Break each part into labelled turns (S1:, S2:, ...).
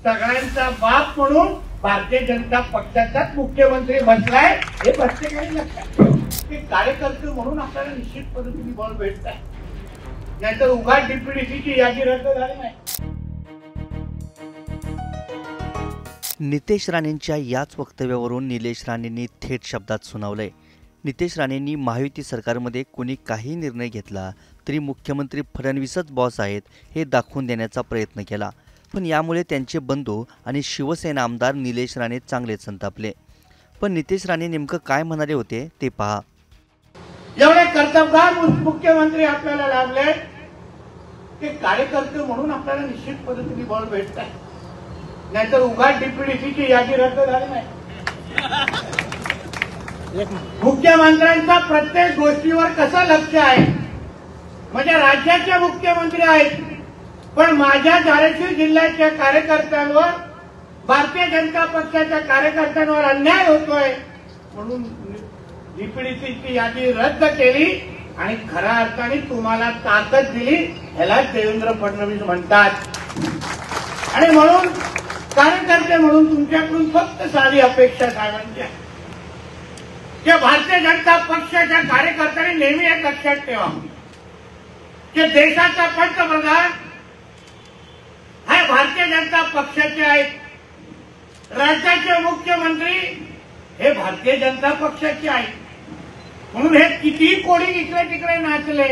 S1: सगळ्यांचा बाप म्हणून भारतीय जनता पक्षाचाच मुख्यमंत्री बसलाय हे प्रत्येकाने लक्षात ठेवा. ते कार्यकर्ते म्हणून आपल्याला निश्चित पद्धतीने बळ भेटत आहे, नाहीतर उगाच डीपीडीसीची यादी रद्द झाली नाही.
S2: नितेश राणेंच्या याच वक्तव्यावरून निलेश राणेंनी थेट शब्दात सुनावलंय. नितेश राणेंनी महायुती सरकारमध्ये कोणी काही निर्णय घेतला तरी मुख्यमंत्री फडणवीसच बॉस आहेत हे दाखवून देण्याचा प्रयत्न केला. पण यामुळे त्यांचे बंधू आणि शिवसेना आमदार निलेश राणे चांगले संतापले. पण नितेश राणे नेमकं काय म्हणाले होते ते पहा.
S1: एवढे कर्तबगार मुख्यमंत्री आपल्याला लाभले, ते कार्यकर्ते म्हणून आपल्याला निश्चित पद्धतीने बळ भेटत आहे, नाहीतर उगाच डीपीडीसीची यादी रद्द झाली नाही. मुख्यमंत्र्यांचा प्रत्येक गोष्टीवर कसं लक्ष आहे, म्हणजे राज्याचे मुख्यमंत्री आहेत पण माझ्या धाराशिव जिल्ह्याच्या कार्यकर्त्यांवर, भारतीय जनता पक्षाच्या कार्यकर्त्यांवर अन्याय होतोय म्हणून डीपीडीसीची यादी रद्द केली आणि खऱ्या अर्थाने तुम्हाला ताकद दिली. ह्याला देवेंद्र फडणवीस म्हणतात. आणि म्हणून कार्यकर्ते म्हणून तुमच्याकडून फक्त साधी अपेक्षा साहेबांची आहे की भारतीय जनता पक्षाच्या कार्यकर्त्यांनी नेहमी एक लक्षात ठेवा की देशाचा पंतप्रधान हा भारतीय जनता पक्षाचे आहेत, राज्याचे मुख्यमंत्री हे भारतीय जनता पक्षाचे आहेत. म्हणून हे किती कोणी इकडे तिकडे नाचले,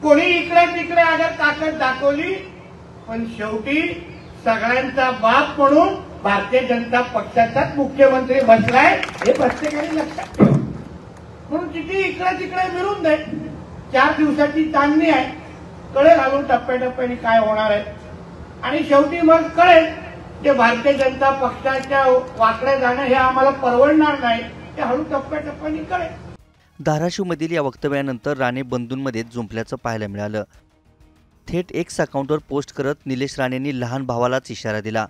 S1: कोणी इकडे तिकडे अगर ताकद दाखवली, पण शेवटी सगळ्यांचा बाप म्हणून भारतीय जनता पक्षाचाच मुख्यमंत्री बसलाय हे प्रत्येकाने लक्षात ठेवा. म्हणून किती इकडे तिकडे मिळून दे, 4 दिवसाची चांदणी आहे, कळेल घालून टप्प्याटप्प्याने काय होणार आहे आणि शेवटी मग कळेल की भारतीय जनता पक्षाच्या वाकडे जाणं हे आम्हाला परवडणार नाही, ते हळू टप्प्याटप्प्याने कळेल.
S2: धाराशिवमधील या वक्तव्यानंतर राणे बंधूंमध्ये जुंपल्याचं पाहायला मिळालं. थेट एक्स अकाउंटवर पोस्ट करत निलेश राणेंनी लहान भावालाच इशारा दिला.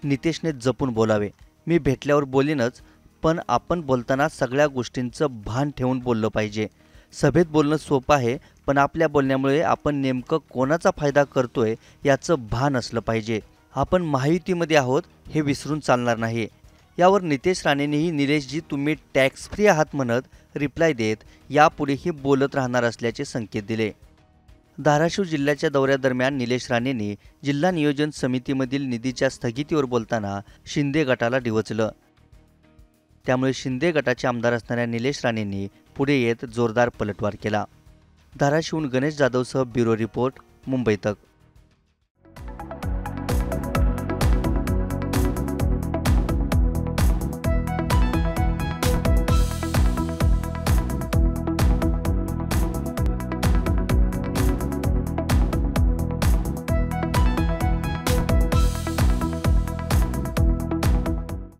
S2: नितेशने जपून बोलावे, मी भेटल्यावर बोलेनच, पण आपण बोलताना सगळ्या गोष्टींचं भान ठेवून बोललं पाहिजे. सभेत बोलणं सोपं आहे, पण आपल्या बोलण्यामुळे आपण नेमकं कोणाचा फायदा करतोय याचं भान असलं पाहिजे. आपण महायुतीमध्ये आहोत हे विसरून चालणार नाही. यावर नितेश राणेंनीही निलेशजी तुम्ही टॅक्स फ्री आहात म्हणत रिप्लाय देत यापुढेही बोलत राहणार असल्याचे संकेत दिले. धाराशिव जिल्ह्याच्या दौऱ्यादरम्यान निलेश राणेंनी जिल्हा नियोजन समितीमधील निधीच्या स्थगितीवर बोलताना शिंदे गटाला डिवचलं. त्यामुळे शिंदे गटाचे आमदार असणाऱ्या निलेश राणेंनी पुढे येत जोरदार पलटवार केला. धाराशिवहून गणेश जाधवसह ब्युरो रिपोर्ट, मुंबई तक.